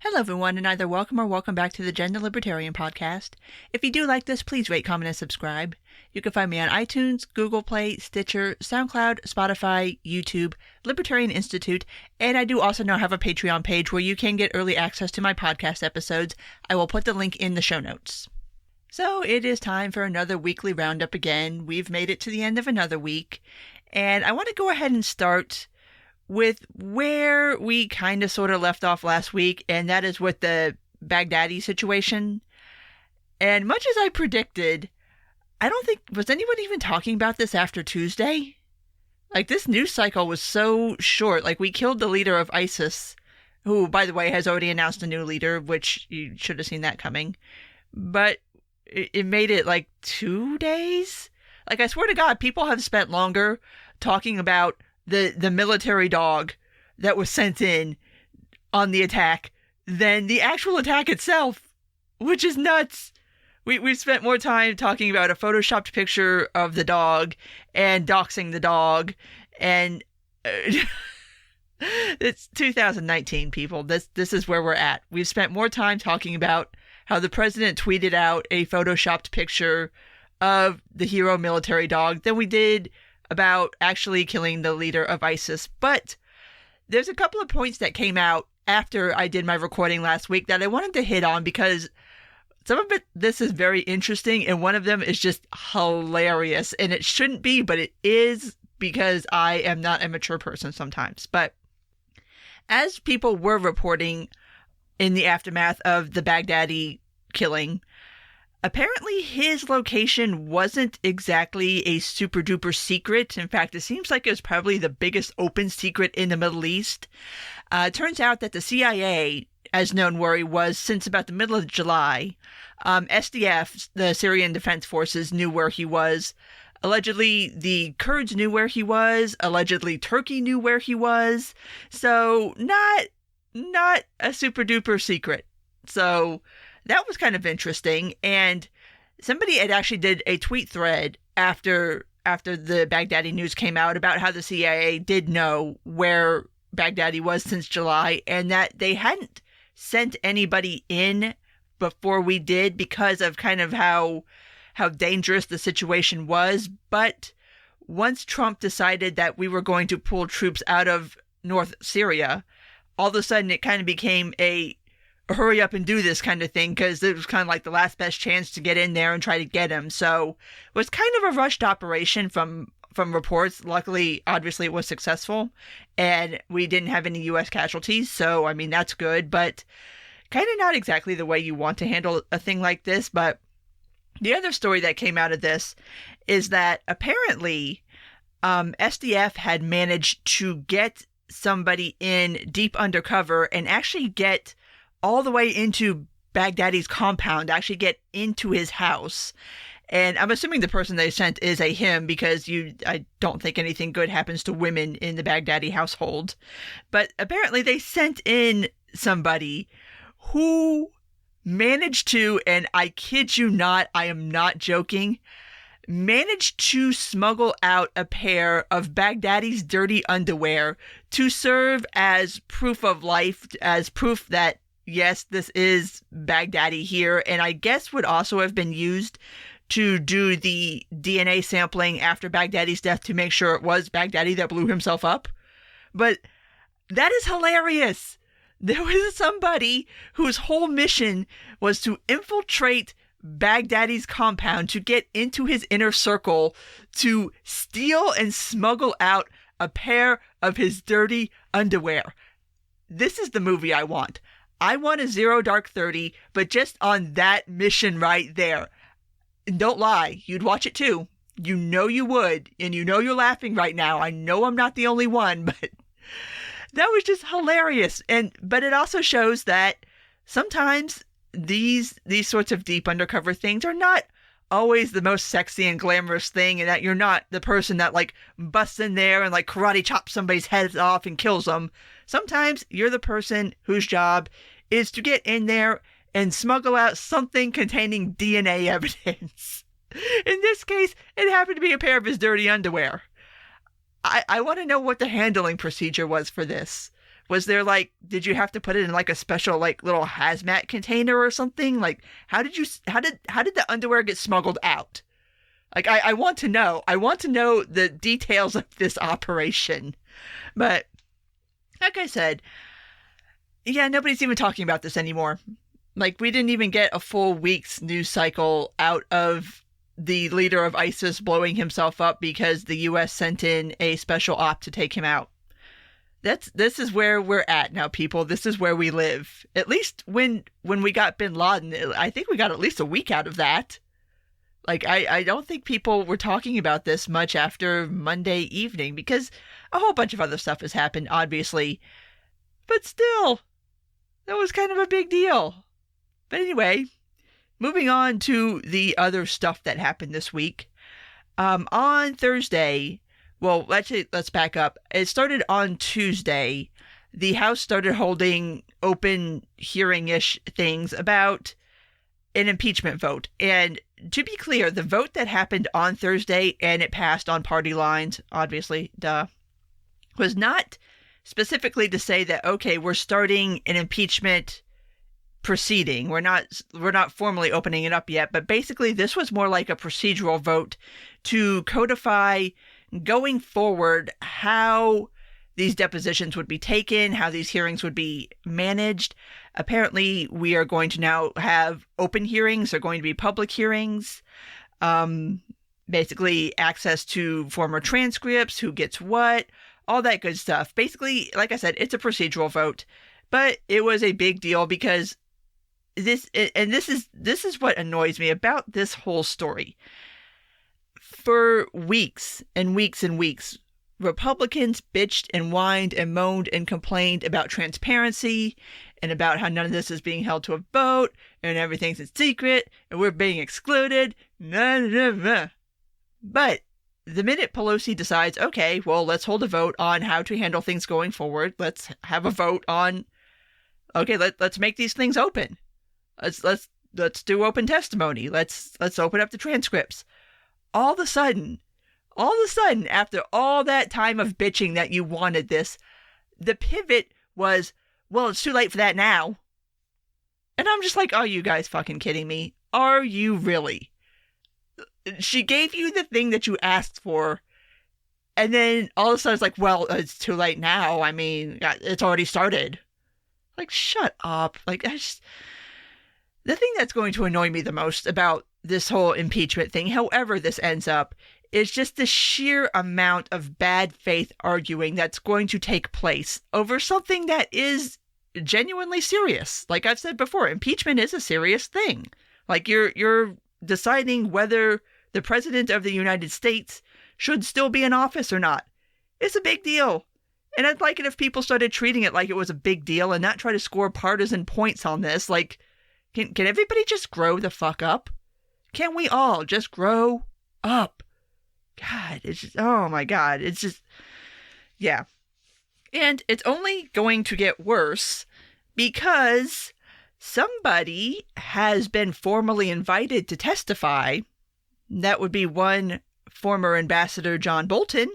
Hello, everyone, and either welcome or welcome back to the Gender Libertarian Podcast. If you do like this, please rate, comment, and subscribe. You can find me on iTunes, Google Play, Stitcher, SoundCloud, Spotify, YouTube, Libertarian Institute, and I do also now have a Patreon page where you can get early access to my podcast episodes. I will put the link in the show notes. So it is time for another weekly roundup again. We've made it to the end of another week, and I want to go ahead and start with where we kind of sort of left off last week, and that is with the Baghdadi situation. And much as I predicted, I don't think, was anyone even talking about this after Tuesday? Like, this news cycle was so short. Like, we killed the leader of ISIS, who, by the way, has already announced a new leader, which you should have seen that coming. But it made it like 2 days? Like, I swear to God, people have spent longer talking about the military dog that was sent in on the attack than the actual attack itself, which is nuts. We've spent more time talking about a photoshopped picture of the dog and doxing the dog, and it's 2019, people. This is where we're at. We've spent more time talking about how the president tweeted out a photoshopped picture of the hero military dog than we did about actually killing the leader of ISIS. But there's a couple of points that came out after I did my recording last week that I wanted to hit on, because some of this is very interesting, and one of them is just hilarious. And it shouldn't be, but it is, because I am not a mature person sometimes. But as people were reporting in the aftermath of the Baghdadi killing, apparently his location wasn't exactly a super duper secret. In fact, it seems like it was probably the biggest open secret in the Middle East. It turns out that the CIA, as known where he was since about the middle of July, SDF, the Syrian Defense Forces, knew where he was. Allegedly, the Kurds knew where he was. Allegedly, Turkey knew where he was. So not a super duper secret. So that was kind of interesting. And somebody had actually did a tweet thread after the Baghdadi news came out about how the CIA did know where Baghdadi was since July, and that they hadn't sent anybody in before we did because of kind of how dangerous the situation was. But once Trump decided that we were going to pull troops out of North Syria, all of a sudden it kind of became a hurry up and do this kind of thing, because it was kind of like the last best chance to get in there and try to get him. So it was kind of a rushed operation from reports. Luckily, obviously, it was successful, and we didn't have any U.S. casualties. So, I mean, that's good, but kind of not exactly the way you want to handle a thing like this. But the other story that came out of this is that apparently SDF had managed to get somebody in deep undercover and actually get all the way into Baghdadi's compound, actually get into his house. And I'm assuming the person they sent is a him, because I don't think anything good happens to women in the Baghdadi household. But apparently they sent in somebody who managed to, and I kid you not, I am not joking, managed to smuggle out a pair of Baghdadi's dirty underwear to serve as proof of life, as proof that yes, this is Baghdadi here, and I guess would also have been used to do the DNA sampling after Baghdadi's death to make sure it was Baghdadi that blew himself up. But that is hilarious. There was somebody whose whole mission was to infiltrate Baghdadi's compound, to get into his inner circle, to steal and smuggle out a pair of his dirty underwear. This is the movie I want. I want a Zero Dark 30, but just on that mission right there. And don't lie, you'd watch it too. You know you would, and you know you're laughing right now. I know I'm not the only one, but that was just hilarious. But it also shows that sometimes these sorts of deep undercover things are not always the most sexy and glamorous thing, and that you're not the person that like busts in there and like karate chops somebody's head off and kills them. Sometimes you're the person whose job is to get in there and smuggle out something containing DNA evidence. In this case, it happened to be a pair of his dirty underwear. I want to know what the handling procedure was for this. Was there like, did you have to put it in like a special like little hazmat container or something? Like, how did the underwear get smuggled out? Like, I want to know. I want to know the details of this operation. But like I said, yeah, nobody's even talking about this anymore. Like, we didn't even get a full week's news cycle out of the leader of ISIS blowing himself up because the U.S. sent in a special op to take him out. This is where we're at now, people. This is where we live. At least when we got bin Laden, I think we got at least a week out of that. Like, I don't think people were talking about this much after Monday evening because a whole bunch of other stuff has happened, obviously. But still, that was kind of a big deal. But anyway, moving on to the other stuff that happened this week. On Thursday, well, let's back up. It started on Tuesday. The House started holding open hearing-ish things about an impeachment vote. And to be clear, the vote that happened on Thursday, and it passed on party lines, obviously, was not specifically to say that, okay, we're starting an impeachment proceeding. We're not formally opening it up yet, but basically this was more like a procedural vote to codify going forward how these depositions would be taken, how these hearings would be managed. Apparently, we are going to now have open hearings. They're going to be public hearings. Basically, access to former transcripts, who gets what, all that good stuff. Basically, like I said, it's a procedural vote, but it was a big deal because this is what annoys me about this whole story. For weeks and weeks and weeks, Republicans bitched and whined and moaned and complained about transparency and about how none of this is being held to a vote and everything's in secret and we're being excluded. But the minute Pelosi decides, okay, well, let's hold a vote on how to handle things going forward. Let's have a vote on, okay, let's make these things open. Let's do open testimony. Let's open up the transcripts. All of a sudden, after all that time of bitching that you wanted this, the pivot was, well, it's too late for that now. And I'm just like, are you guys fucking kidding me? Are you really? She gave you the thing that you asked for, and then all of a sudden it's like, well, it's too late now. I mean, it's already started. Like, shut up. Like, the thing that's going to annoy me the most about this whole impeachment thing, however this ends up, is just the sheer amount of bad faith arguing that's going to take place over something that is genuinely serious. Like I've said before, impeachment is a serious thing. Like you're deciding whether the president of the United States should still be in office or not. It's a big deal. And I'd like it if people started treating it like it was a big deal and not try to score partisan points on this. Like, can everybody just grow the fuck up? Can we all just grow up? God, it's just, oh my God, it's just, yeah. And it's only going to get worse because somebody has been formally invited to testify. That would be one former Ambassador John Bolton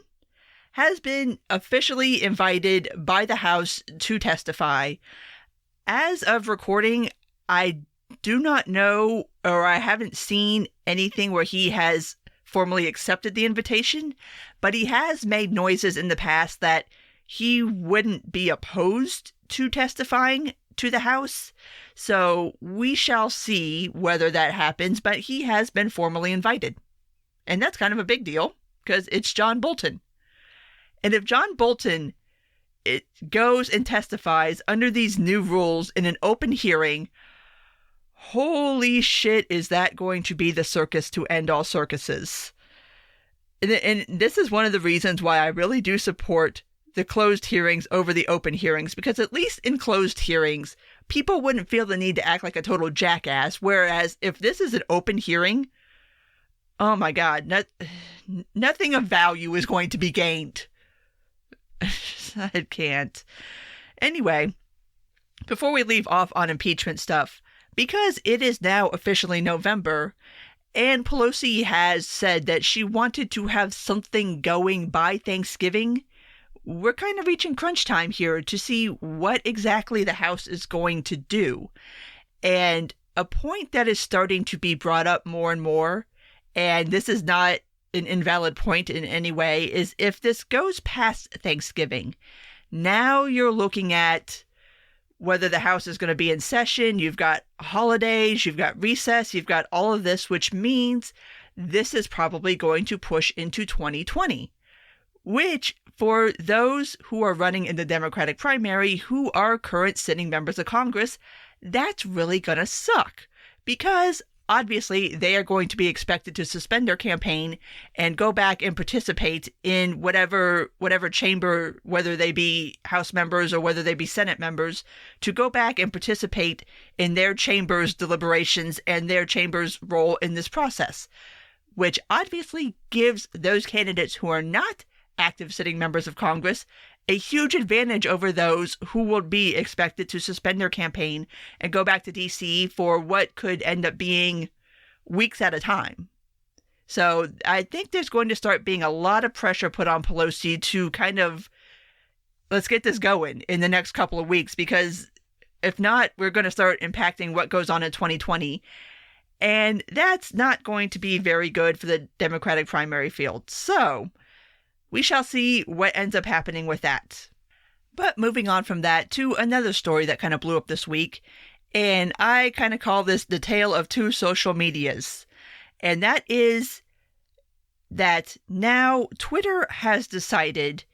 has been officially invited by the House to testify. As of recording, I do not know, or I haven't seen anything where he has formally accepted the invitation, but he has made noises in the past that he wouldn't be opposed to testifying to the House. So we shall see whether that happens, but he has been formally invited. And that's kind of a big deal because it's John Bolton. And if John Bolton goes and testifies under these new rules in an open hearing, holy shit, is that going to be the circus to end all circuses. And this is one of the reasons why I really do support the closed hearings over the open hearings, because at least in closed hearings, people wouldn't feel the need to act like a total jackass, whereas if this is an open hearing, oh my God, nothing of value is going to be gained. I can't. Anyway, before we leave off on impeachment stuff, because it is now officially November, and Pelosi has said that she wanted to have something going by Thanksgiving, we're kind of reaching crunch time here to see what exactly the House is going to do. And a point that is starting to be brought up more and more, and this is not an invalid point in any way, is if this goes past Thanksgiving, now you're looking at whether the House is going to be in session. You've got holidays, you've got recess, you've got all of this, which means this is probably going to push into 2020, which for those who are running in the Democratic primary who are current sitting members of Congress, that's really going to suck, because obviously they are going to be expected to suspend their campaign and go back and participate in whatever chamber, whether they be House members or whether they be Senate members, to go back and participate in their chamber's deliberations and their chamber's role in this process, which obviously gives those candidates who are not active sitting members of Congress a huge advantage over those who will be expected to suspend their campaign and go back to D.C. for what could end up being weeks at a time. So I think there's going to start being a lot of pressure put on Pelosi to kind of, let's get this going in the next couple of weeks, because if not, we're going to start impacting what goes on in 2020. And that's not going to be very good for the Democratic primary field. So we shall see what ends up happening with that. But moving on from that to another story that kind of blew up this week, and I kind of call this the tale of two social medias. And that is that now Twitter has decided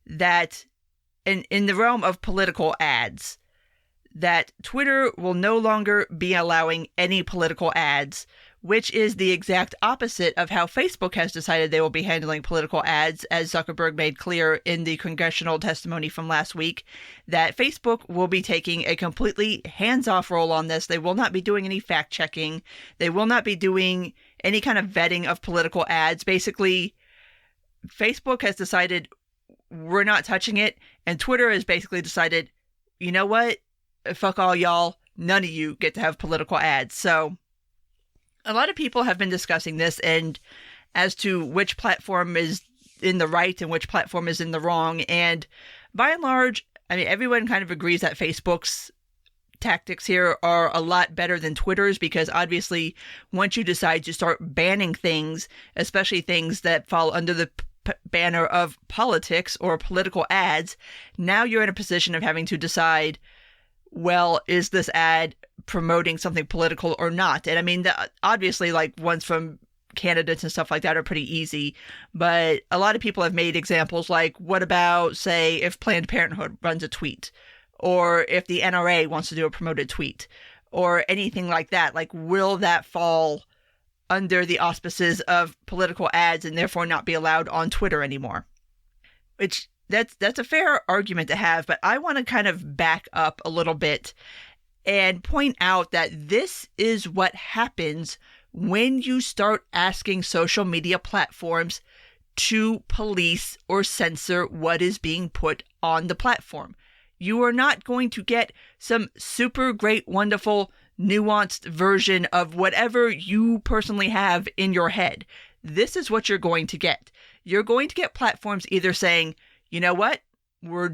that in the realm of political ads, that Twitter will no longer be allowing any political ads, which is the exact opposite of how Facebook has decided they will be handling political ads, as Zuckerberg made clear in the congressional testimony from last week, that Facebook will be taking a completely hands-off role on this. They will not be doing any fact-checking. They will not be doing any kind of vetting of political ads. Basically, Facebook has decided we're not touching it, and Twitter has basically decided, you know what? Fuck all y'all. None of you get to have political ads. So a lot of people have been discussing this and as to which platform is in the right and which platform is in the wrong. And by and large, I mean, everyone kind of agrees that Facebook's tactics here are a lot better than Twitter's, because obviously once you decide to start banning things, especially things that fall under the banner of politics or political ads, now you're in a position of having to decide, well, is this ad promoting something political or not? And I mean, obviously, like, ones from candidates and stuff like that are pretty easy, but a lot of people have made examples like, what about, say, if Planned Parenthood runs a tweet, or if the NRA wants to do a promoted tweet, or anything like that? Like, will that fall under the auspices of political ads and therefore not be allowed on Twitter anymore? Which, that's a fair argument to have, but I want to kind of back up a little bit and point out that this is what happens when you start asking social media platforms to police or censor what is being put on the platform. You are not going to get some super great, wonderful, nuanced version of whatever you personally have in your head. This is what you're going to get. You're going to get platforms either saying, you know what, we're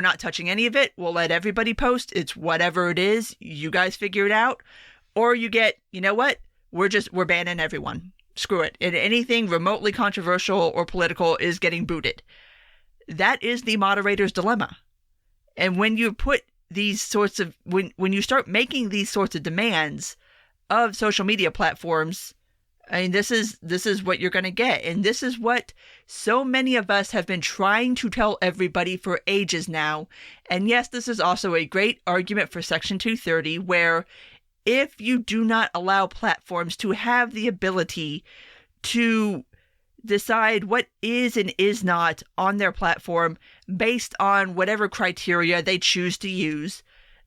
not touching any of it. We'll let everybody post. It's whatever it is. You guys figure it out. Or you get, you know what, we're banning everyone. Screw it. And anything remotely controversial or political is getting booted. That is the moderator's dilemma. And when you put these sorts of, when you start making these sorts of demands of social media platforms, I mean, this is what you're going to get. And this is what so many of us have been trying to tell everybody for ages now. And yes, this is also a great argument for Section 230, where if you do not allow platforms to have the ability to decide what is and is not on their platform based on whatever criteria they choose to use,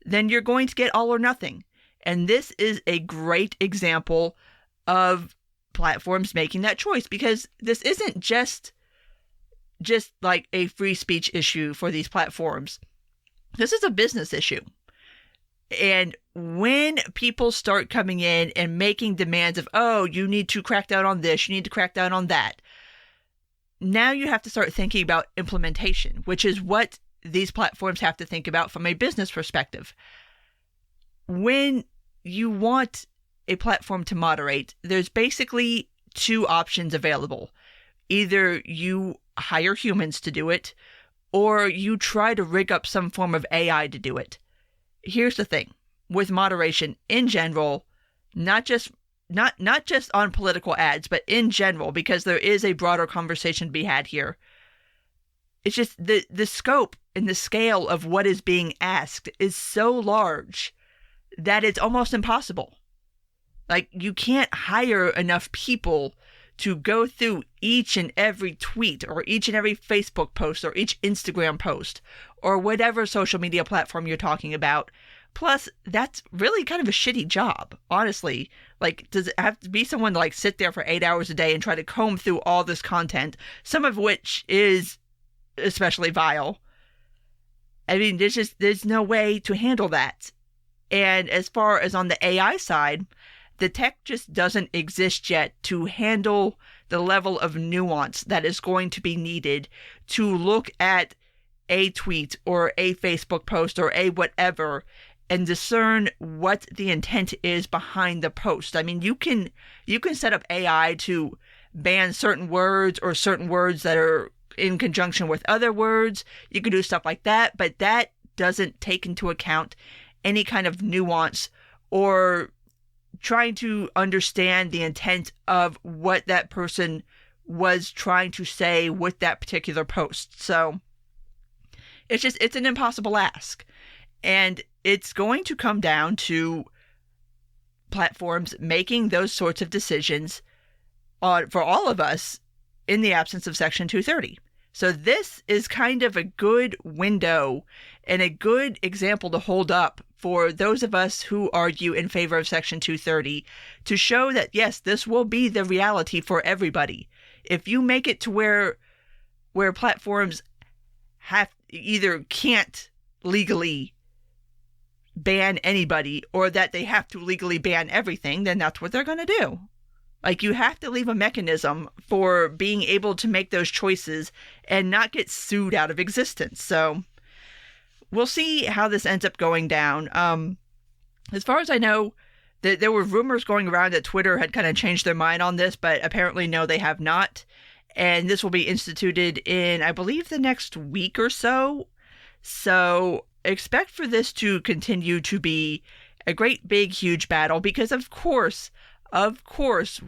then you're going to get all or nothing. And this is a great example of platforms making that choice, because this isn't just like a free speech issue for these platforms. This is a business issue. And when people start coming in and making demands of, oh, you need to crack down on this, you need to crack down on that, now you have to start thinking about implementation, which is what these platforms have to think about from a business perspective. When you want a platform to moderate, there's basically two options available. Either you hire humans to do it, or you try to rig up some form of AI to do it. Here's the thing with moderation in general, not just on political ads, but in general, because there is a broader conversation to be had here. It's just the scope and the scale of what is being asked is so large that it's almost impossible. Like, you can't hire enough people to go through each and every tweet or each and every Facebook post or each Instagram post or whatever social media platform you're talking about. Plus, that's really kind of a shitty job, honestly. Like, does it have to be someone to, like, sit there for 8 hours a day and try to comb through all this content, some of which is especially vile? I mean, there's no way to handle that. And as far as on the AI side, the tech just doesn't exist yet to handle the level of nuance that is going to be needed to look at a tweet or a Facebook post or a whatever and discern what the intent is behind the post. I mean, you can set up AI to ban certain words or certain words that are in conjunction with other words. You can do stuff like that, but that doesn't take into account any kind of nuance or trying to understand the intent of what that person was trying to say with that particular post. So it's an impossible ask. And it's going to come down to platforms making those sorts of decisions for all of us in the absence of Section 230. So this is kind of a good window and a good example to hold up for those of us who argue in favor of Section 230 to show that, yes, this will be the reality for everybody. If you make it to where platforms can't legally ban anybody or that they have to legally ban everything, then that's what they're going to do. Like, you have to leave a mechanism for being able to make those choices and not get sued out of existence. So we'll see how this ends up going down. As far as I know, there were rumors going around that Twitter had kind of changed their mind on this, but apparently no, they have not. And this will be instituted in, I believe, the next week or so. So expect for this to continue to be a great, big, huge battle because, of course,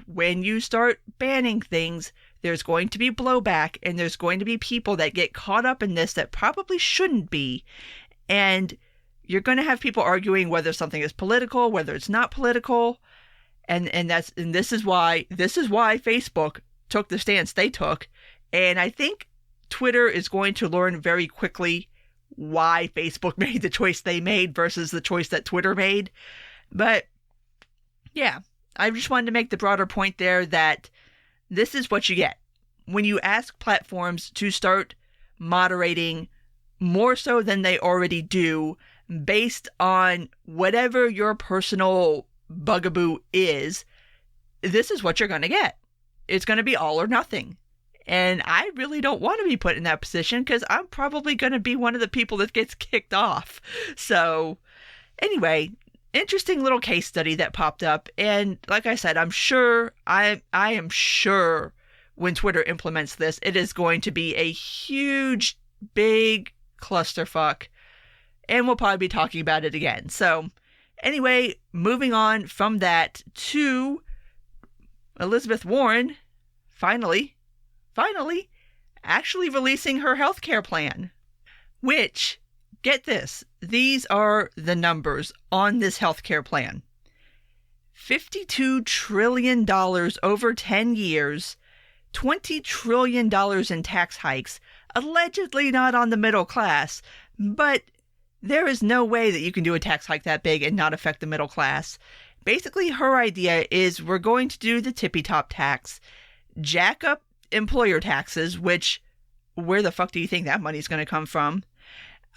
when you start banning things, there's going to be blowback and there's going to be people that get caught up in this that probably shouldn't be. And you're going to have people arguing whether something is political, whether it's not political. And this is why Facebook took the stance they took. And I think Twitter is going to learn very quickly why Facebook made the choice they made versus the choice that Twitter made. But yeah, I just wanted to make the broader point there that this is what you get when you ask platforms to start moderating more so than they already do based on whatever your personal bugaboo is. This is what you're going to get. It's going to be all or nothing. And I really don't want to be put in that position because I'm probably going to be one of the people that gets kicked off. So anyway, interesting little case study that popped up. And like I said, I am sure when Twitter implements this, it is going to be a huge, big clusterfuck. And we'll probably be talking about it again. So anyway, moving on from that to Elizabeth Warren finally actually releasing her healthcare plan, which, get this, these are the numbers on this healthcare plan. $52 trillion over 10 years, $20 trillion in tax hikes, allegedly not on the middle class, but there is no way that you can do a tax hike that big and not affect the middle class. Basically, her idea is we're going to do the tippy-top tax, jack up employer taxes, which, where the fuck do you think that money's going to come from?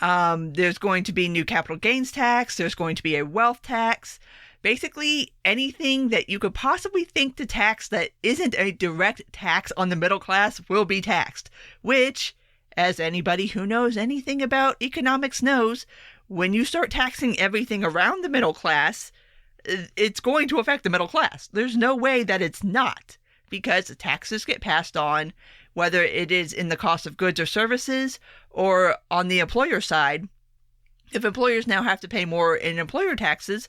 There's going to be new capital gains tax. There's going to be a wealth tax. Basically, anything that you could possibly think to tax that isn't a direct tax on the middle class will be taxed, which, as anybody who knows anything about economics knows, when you start taxing everything around the middle class, it's going to affect the middle class. There's no way that it's not, because taxes get passed on, whether it is in the cost of goods or services or on the employer side. If employers now have to pay more in employer taxes,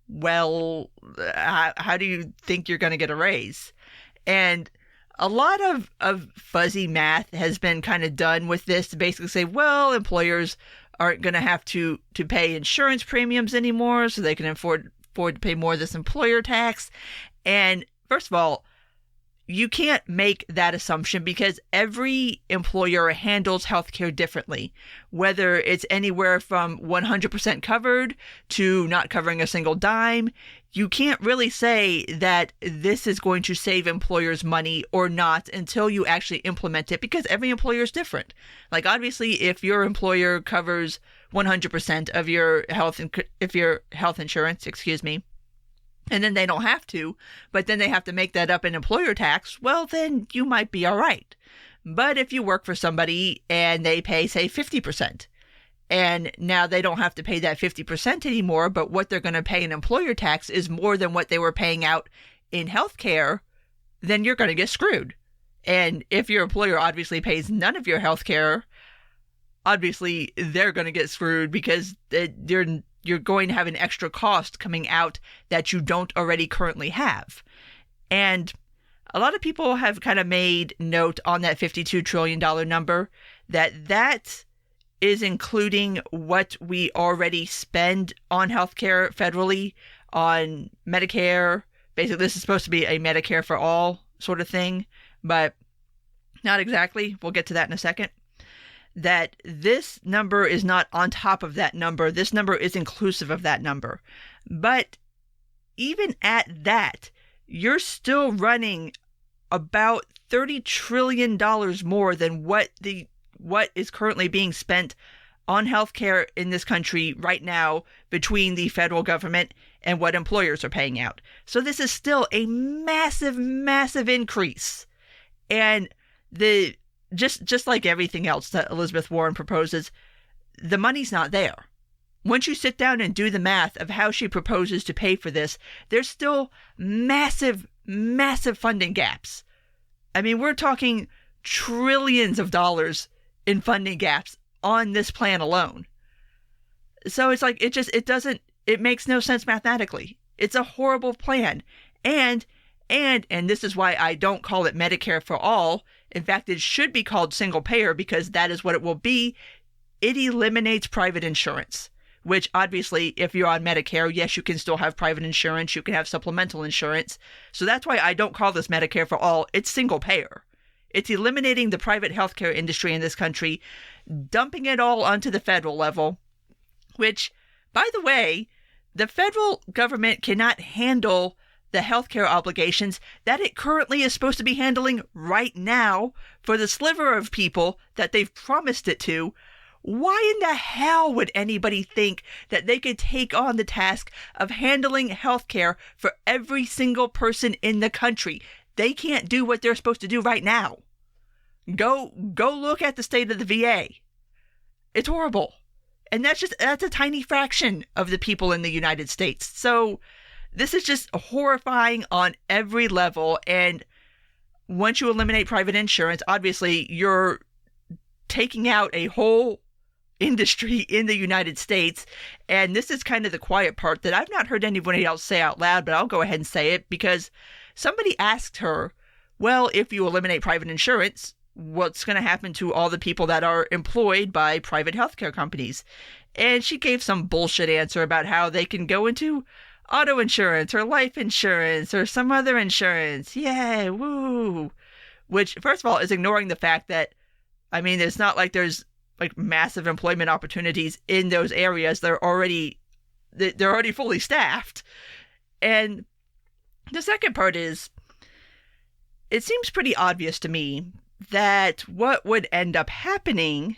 well, how do you think you're going to get a raise? And a lot of fuzzy math has been kind of done with this to basically say, well, employers aren't going to have to pay insurance premiums anymore, so they can afford to pay more of this employer tax. And first of all, you can't make that assumption because every employer handles healthcare differently, whether it's anywhere from 100% covered to not covering a single dime. You can't really say that this is going to save employers money or not until you actually implement it, because every employer is different. Like, obviously, if your employer covers 100% of your health insurance, and then they don't have to, but then they have to make that up in employer tax, well, then you might be all right. But if you work for somebody and they pay, say, 50%, and now they don't have to pay that 50% anymore, but what they're going to pay in employer tax is more than what they were paying out in healthcare, then you're going to get screwed. And if your employer obviously pays none of your healthcare, obviously they're going to get screwed because you're going to have an extra cost coming out that you don't already currently have. And a lot of people have kind of made note on that $52 trillion number that is including what we already spend on healthcare federally, on Medicare. Basically, this is supposed to be a Medicare for all sort of thing, but not exactly. We'll get to that in a second. That this number is not on top of that number. This number is inclusive of that number. But even at that, you're still running about $30 trillion more than what is currently being spent on healthcare in this country right now between the federal government and what employers are paying out. So this is still a massive, massive increase. And just like everything else that Elizabeth Warren proposes, the money's not there. Once you sit down and do the math of how she proposes to pay for this, there's still massive, massive funding gaps. I mean, we're talking trillions of dollars in funding gaps on this plan alone. So it's like, it makes no sense mathematically. It's a horrible plan. And this is why I don't call it Medicare for all. In fact, it should be called single payer, because that is what it will be. It eliminates private insurance, which obviously, if you're on Medicare, yes, you can still have private insurance. You can have supplemental insurance. So that's why I don't call this Medicare for all. It's single payer. It's eliminating the private healthcare industry in this country, dumping it all onto the federal level, which, by the way, the federal government cannot handle the healthcare obligations that it currently is supposed to be handling right now for the sliver of people that they've promised it to. Why in the hell would anybody think that they could take on the task of handling healthcare for every single person in the country? They can't do what they're supposed to do right now. Go look at the state of the VA. It's horrible. And that's a tiny fraction of the people in the United States. So this is just horrifying on every level. And once you eliminate private insurance, obviously you're taking out a whole industry in the United States. And this is kind of the quiet part that I've not heard anybody else say out loud, but I'll go ahead and say it, because somebody asked her, well, if you eliminate private insurance, what's going to happen to all the people that are employed by private healthcare companies? And she gave some bullshit answer about how they can go into auto insurance or life insurance or some other insurance. Yeah, woo. Which, first of all, is ignoring the fact that, I mean, it's not like there's like massive employment opportunities in those areas. They're already fully staffed. And the second part is, it seems pretty obvious to me that what would end up happening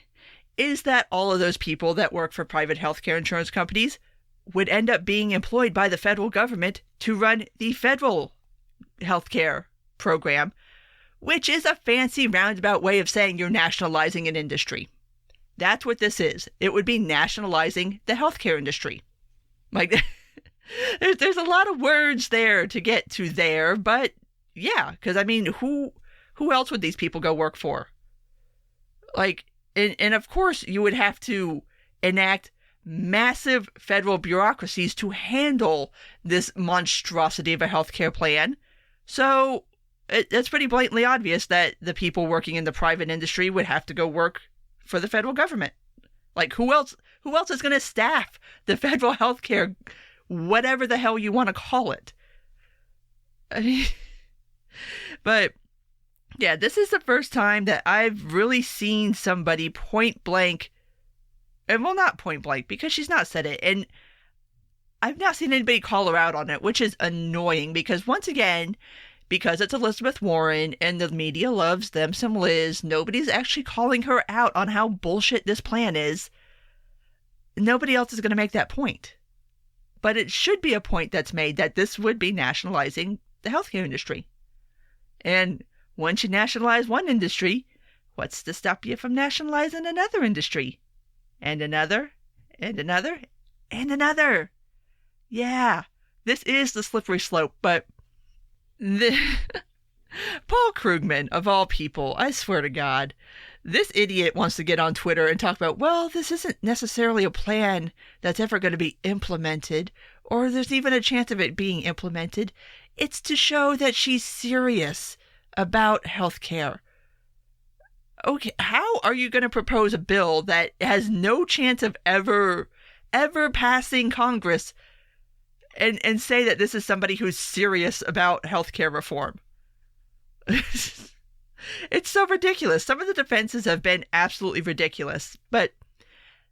is that all of those people that work for private healthcare insurance companies would end up being employed by the federal government to run the federal healthcare program, which is a fancy roundabout way of saying you're nationalizing an industry. That's what this is. It would be nationalizing the healthcare industry. Like, there's a lot of words there to get to there, but yeah, because I mean, who else would these people go work for? Like, and of course, you would have to enact massive federal bureaucracies to handle this monstrosity of a healthcare plan. So it's pretty blatantly obvious that the people working in the private industry would have to go work for the federal government. Like, who else is going to staff the federal healthcare, whatever the hell you want to call it? I mean, but yeah, this is the first time that I've really seen somebody point blank, and well, not point blank, because she's not said it, and I've not seen anybody call her out on it, which is annoying, because once again, because it's Elizabeth Warren and the media loves them some Liz, nobody's actually calling her out on how bullshit this plan is. Nobody else is going to make that point. But it should be a point that's made that this would be nationalizing the healthcare industry. And once you nationalize one industry, what's to stop you from nationalizing another industry? And another, and another, and another. Yeah, this is the slippery slope, but Paul Krugman, of all people, I swear to God, this idiot wants to get on Twitter and talk about, well, this isn't necessarily a plan that's ever going to be implemented, or there's even a chance of it being implemented. It's to show that she's serious about healthcare. Okay, how are you going to propose a bill that has no chance of ever passing Congress and say that this is somebody who's serious about healthcare reform? It's so ridiculous. Some of the defenses have been absolutely ridiculous. But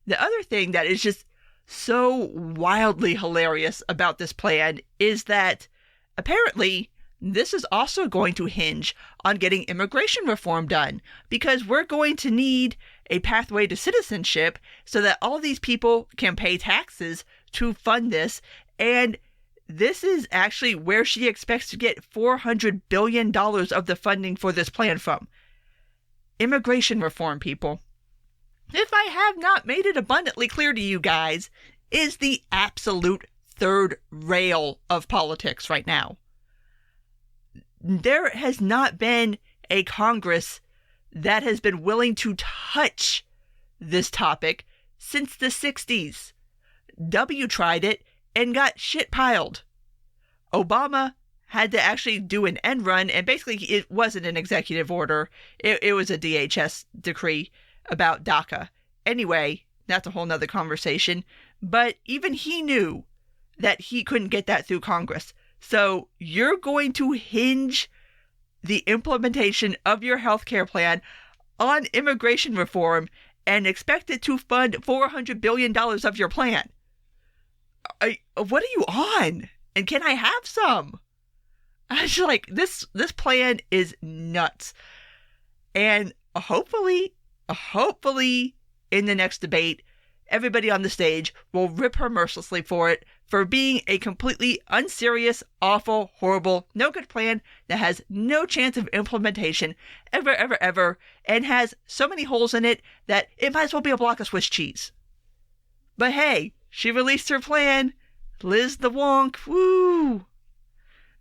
the other thing that is just so wildly hilarious about this plan is that apparently this is also going to hinge on getting immigration reform done, because we're going to need a pathway to citizenship so that all these people can pay taxes to fund this. And this is actually where she expects to get $400 billion of the funding for this plan from. Immigration reform, people, if I have not made it abundantly clear to you guys, is the absolute third rail of politics right now. There has not been a Congress that has been willing to touch this topic since the 60s. W tried it and got shit piled. Obama had to actually do an end run, and basically it wasn't an executive order. It was a DHS decree about DACA. Anyway, that's a whole nother conversation. But even he knew that he couldn't get that through Congress. So you're going to hinge the implementation of your healthcare plan on immigration reform and expect it to fund $400 billion of your plan. What are you on? And can I have some? I was like, this plan is nuts. And hopefully in the next debate, everybody on the stage will rip her mercilessly for it, for being a completely unserious, awful, horrible, no good plan that has no chance of implementation ever, and has so many holes in it that it might as well be a block of Swiss cheese. But hey, she released her plan. Liz the wonk. Woo!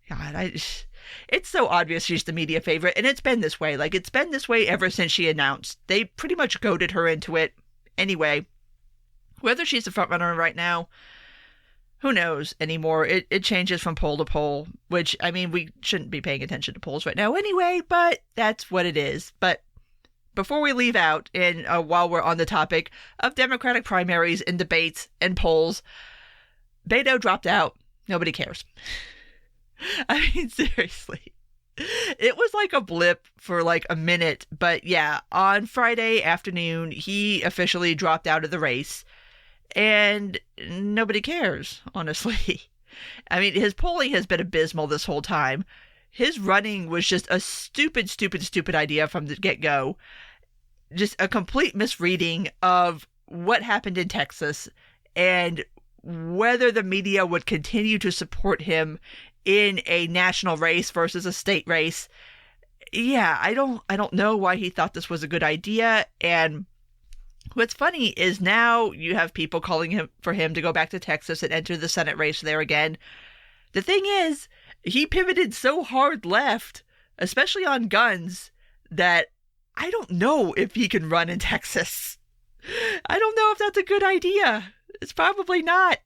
God, it's so obvious she's the media favorite, and it's been this way. Like, it's been this way ever since she announced. They pretty much goaded her into it. Anyway, whether she's the front runner right now, who knows anymore? It changes from poll to poll, which, I mean, we shouldn't be paying attention to polls right now anyway, but that's what it is. But before we leave out, and while we're on the topic of Democratic primaries and debates and polls, Beto dropped out. Nobody cares. I mean, seriously. It was like a blip for like a minute, but yeah, on Friday afternoon, he officially dropped out of the race, and nobody cares, honestly. I mean, his polling has been abysmal this whole time. His running was just a stupid idea from the get-go. Just a complete misreading of what happened in Texas and whether the media would continue to support him in a national race versus a state race. Yeah, I don't know why he thought this was a good idea. And what's funny is now you have people calling for him to go back to Texas and enter the Senate race there again. The thing is, he pivoted so hard left, especially on guns, that I don't know if he can run in Texas. I don't know if that's a good idea. It's probably not.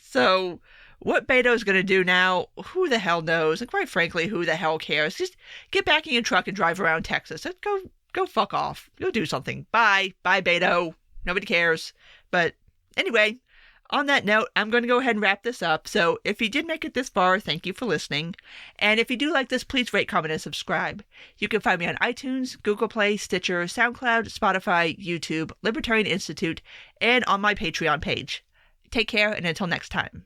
So what Beto's going to do now, who the hell knows? And quite frankly, who the hell cares? Just get back in your truck and drive around Texas. Go fuck off. Go do something. Bye. Bye, Beto. Nobody cares. But anyway, on that note, I'm going to go ahead and wrap this up. So if you did make it this far, thank you for listening. And if you do like this, please rate, comment, and subscribe. You can find me on iTunes, Google Play, Stitcher, SoundCloud, Spotify, YouTube, Libertarian Institute, and on my Patreon page. Take care, and until next time.